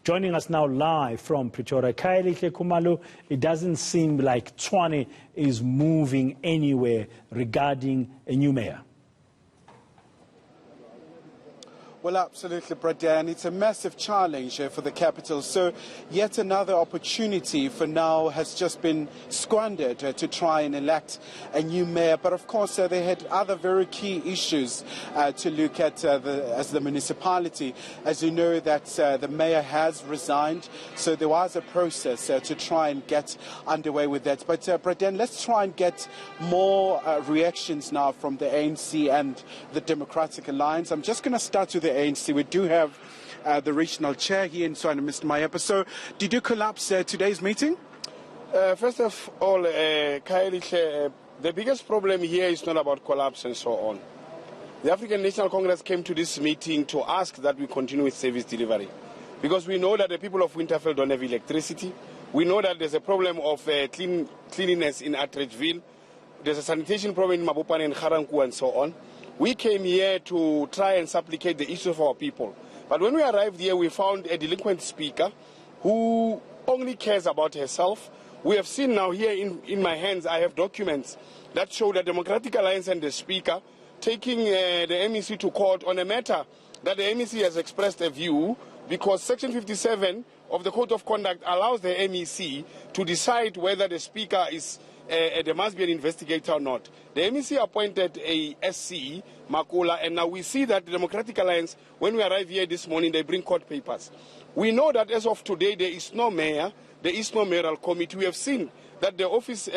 Joining us now live from Pretoria, Kaelihle Khumalo, it doesn't seem like Tshwane is moving anywhere regarding a new mayor. Well, absolutely, Bradan. It's a massive challenge for the capital. So yet another opportunity for now has just been squandered to try and elect a new mayor. But of course, they had other very key issues to look at as the municipality. As you know, that the mayor has resigned. So there was a process to try and get underway with that. But Bradan, let's try and get more reactions now from the ANC and the Democratic Alliance. I'm just going to start with the ANC. We do have the regional chair here in Tshwane, Mr. Mayepa. So, did you collapse today's meeting? First of all, Kaelihle, the biggest problem here is not about collapse and so on. The African National Congress came to this meeting to ask that we continue with service delivery, because we know that the people of Winterfell don't have electricity. We know that there's a problem of cleanliness in Atteridgeville. There's a sanitation problem in Mabopane and Garanku and so on. We came here to try and supplicate the issues of our people. But when we arrived here, we found a delinquent speaker who only cares about herself. We have seen now here in my hands, I have documents that show the Democratic Alliance and the speaker taking the MEC to court on a matter that the MEC has expressed a view, because Section 57 of the Code of Conduct allows the MEC to decide whether the speaker is there must be an investigator or not. The MEC appointed a SC, Makula, and now we see that the Democratic Alliance, when we arrive here this morning, they bring court papers. We know that as of today, there is no mayor, there is no mayoral committee. We have seen that the office,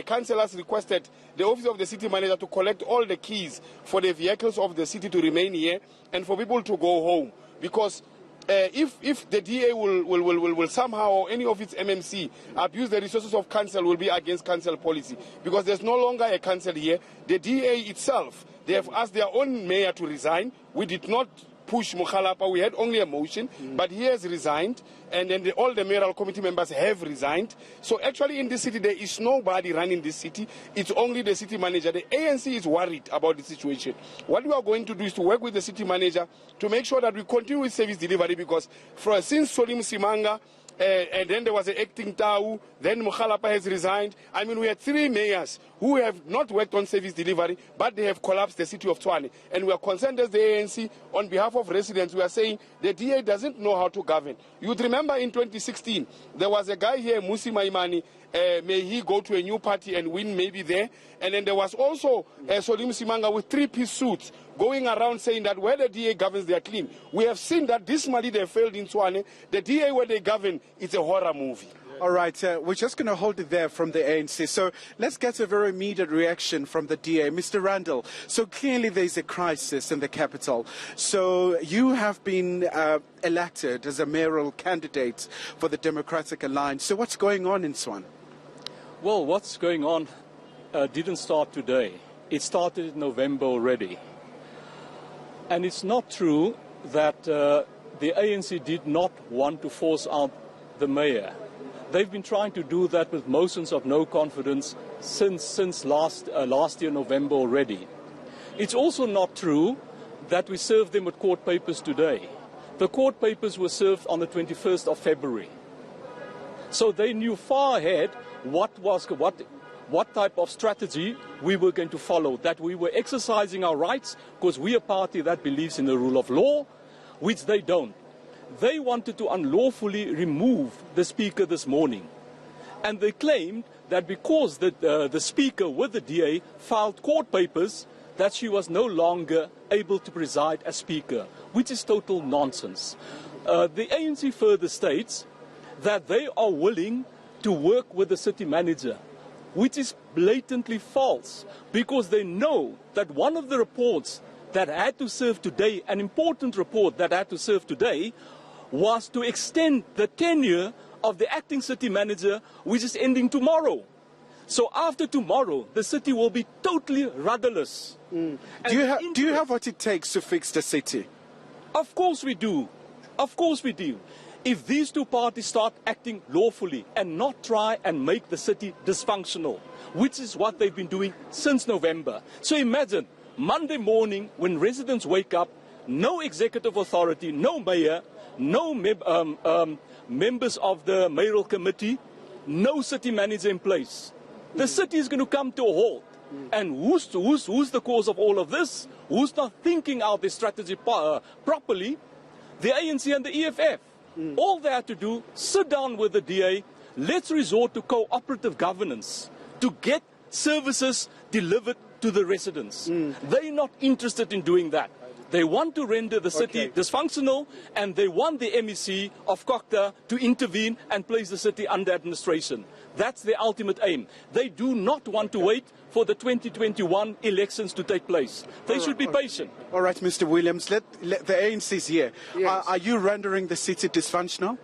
councillors requested the office of the city manager to collect all the keys for the vehicles of the city to remain here and for people to go home. Because if the DA will somehow, or any of its MMC, abuse the resources of council, will be against council policy. Because there's no longer a council here. The DA itself, they have asked their own mayor to resign. We did not push Mukhalapa. We had only a motion, but he has resigned, and then all the mayoral committee members have resigned. So actually in this city, there is nobody running this city. It's only the city manager. The ANC is worried about the situation. What we are going to do is to work with the city manager to make sure that we continue with service delivery, because since Solim Simanga, and then there was an acting Tau, then Mukhalapa has resigned. I mean, we had 3 mayors who have not worked on service delivery, but they have collapsed the city of Tshwane. And we are concerned as the ANC, on behalf of residents, we are saying the DA doesn't know how to govern. You'd remember in 2016, there was a guy here, Musi Maimani, may he go to a new party and win maybe there. And then there was also Solim Simanga with 3-piece suits going around saying that where the DA governs, they are clean. We have seen that this Mali, they failed in Tshwane. The DA, where they govern, it's a horror movie. All right, we're just going to hold it there from the ANC. So let's get a very immediate reaction from the DA. Mr. Randall, so clearly there's a crisis in the capital. So you have been elected as a mayoral candidate for the Democratic Alliance. So what's going on in Tshwane? Well, what's going on didn't start today. It started in November already. And it's not true that the ANC did not want to force out the mayor. They've been trying to do that with motions of no confidence since last year, November already. It's also not true that we served them with court papers today. The court papers were served on the 21st of February. So they knew far ahead what type of strategy we were going to follow, that we were exercising our rights, because we are a party that believes in the rule of law, which they don't. They wanted to unlawfully remove the speaker this morning. And they claimed that because the speaker with the DA filed court papers, that she was no longer able to preside as speaker, which is total nonsense. The ANC further states that they are willing to work with the city manager, which is blatantly false, because they know that one of the reports that had to serve today, an important report that had to serve today, was to extend the tenure of the acting city manager, which is ending tomorrow. So after tomorrow, the city will be totally rudderless. Do you have what it takes to fix the city? Of course we do. Of course we do. If these two parties start acting lawfully and not try and make the city dysfunctional, which is what they've been doing since November. So imagine, Monday morning when residents wake up, no executive authority, no mayor, no members of the mayoral committee, no city manager in place. The city is going to come to a halt. And who's the cause of all of this? Who's not thinking out the strategy properly? The ANC and the EFF. All they have to do, sit down with the DA, let's resort to cooperative governance to get services delivered to the residents. They're not interested in doing that. They want to render the city dysfunctional, and they want the MEC of Kokta to intervene and place the city under administration. That's their ultimate aim. They do not want to wait for the 2021 elections to take place. They should be patient. All right, Mr. Williams, let the ANC's here. Yes. Are you rendering the city dysfunctional?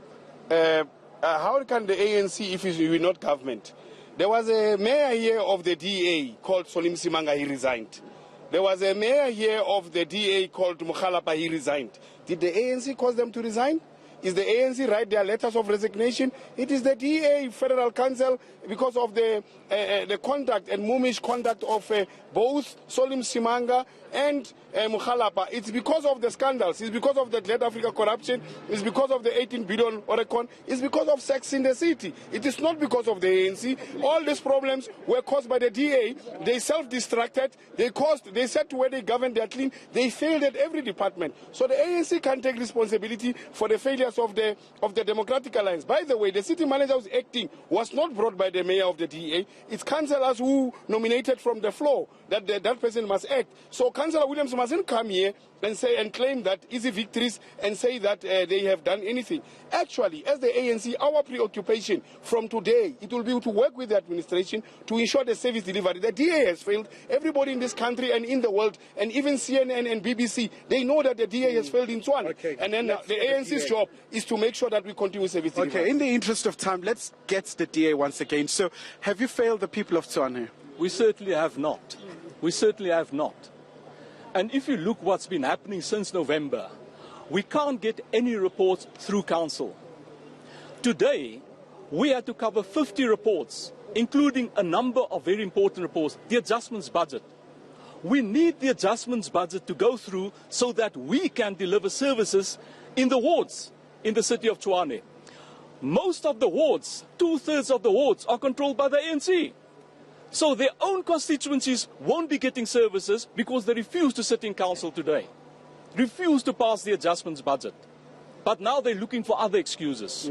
How can the ANC if you're not government? There was a mayor here of the DA called Solim Simanga, he resigned. There was a mayor here of the DA called Mukhalapa, he resigned. Did the ANC cause them to resign? Is the ANC write their letters of resignation? It is the DA Federal Council because of the conduct and mumish conduct of both Solim Simanga and Mukhalapa. It's because of the scandals. It's because of the Glad Africa corruption. It's because of the 18 billion Orecon. It's because of sex in the city. It is not because of the ANC. All these problems were caused by the DA. They self-distracted. They said to where they governed, they are clean. They failed at every department. So the ANC can take responsibility for the failures of the Democratic Alliance. By the way, the city manager who's acting was not brought by the mayor of the DA. It's councillors who nominated from the floor that that person must act. So Councillor Williams mustn't come here and say and claim that easy victories and say that they have done anything. Actually, as the ANC, our preoccupation from today, it will be to work with the administration to ensure the service delivery. The DA has failed. Everybody in this country and in the world, and even CNN and BBC, they know that the DA has failed in Tshwane. And then the ANC's job is to make sure that we continue service delivery. Okay, in the interest of time, let's get the DA once again. So, have you failed the people of Tshwane? We certainly have not. We certainly have not. And if you look what's been happening since November, we can't get any reports through council. Today, we had to cover 50 reports, including a number of very important reports, the adjustments budget. We need the adjustments budget to go through so that we can deliver services in the wards in the city of Tshwane. Most of the wards, 2/3 of the wards, are controlled by the ANC. So their own constituencies won't be getting services because they refuse to sit in council today, refuse to pass the adjustments budget. But now they're looking for other excuses.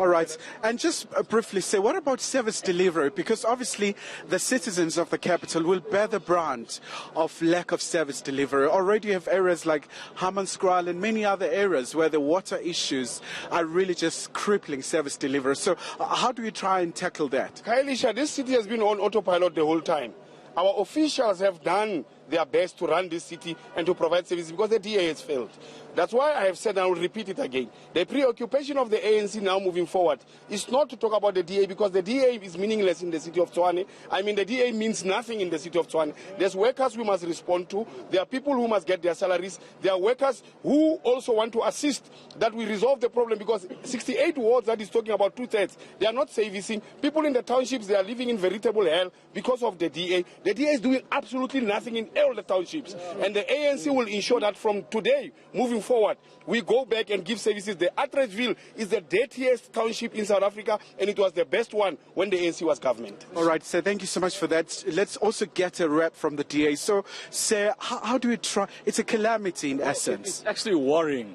All right. And just briefly say, what about service delivery? Because obviously the citizens of the capital will bear the brunt of lack of service delivery. Already you have areas like Hammanskraal and many other areas where the water issues are really just crippling service delivery. So how do you try and tackle that? Kailisha, this city has been on autopilot the whole time. Our officials have done their best to run this city and to provide services because the DA has failed. That's why I have said, and I will repeat it again, the preoccupation of the ANC now moving forward is not to talk about the DA because the DA is meaningless in the city of Tshwane. I mean, the DA means nothing in the city of Tshwane. There's workers we must respond to. There are people who must get their salaries. There are workers who also want to assist that we resolve the problem because 68 wards that is talking about 2/3, they are not servicing. People in the townships, they are living in veritable hell because of the DA. The DA is doing absolutely nothing in all the townships. And the ANC will ensure that from today, moving forward, we go back and give services. The Atteridgeville is the dirtiest township in South Africa, and it was the best one when the ANC was government. All right, sir, thank you so much for that. Let's also get a rep from the DA. So, sir, how do we try? It's a calamity in essence. It's actually worrying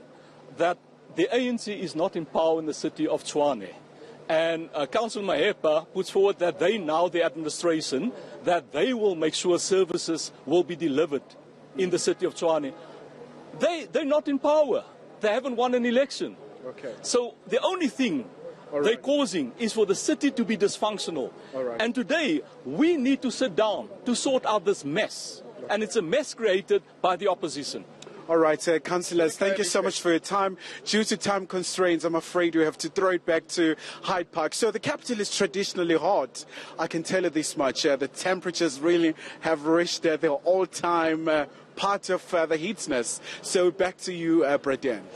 that the ANC is not in power in the city of Tshwane. And Council Mahepa puts forward that they now, the administration, that they will make sure services will be delivered in the city of Tshwane. They're not in power. They haven't won an election. Okay. So the only thing they're causing is for the city to be dysfunctional. And today, we need to sit down to sort out this mess. And it's a mess created by the opposition. All right, councillors, thank you so much for your time. Due to time constraints, I'm afraid we have to throw it back to Hyde Park. So the capital is traditionally hot. I can tell you this much. The temperatures really have reached their all-time part of the heatness. So back to you, Bradian.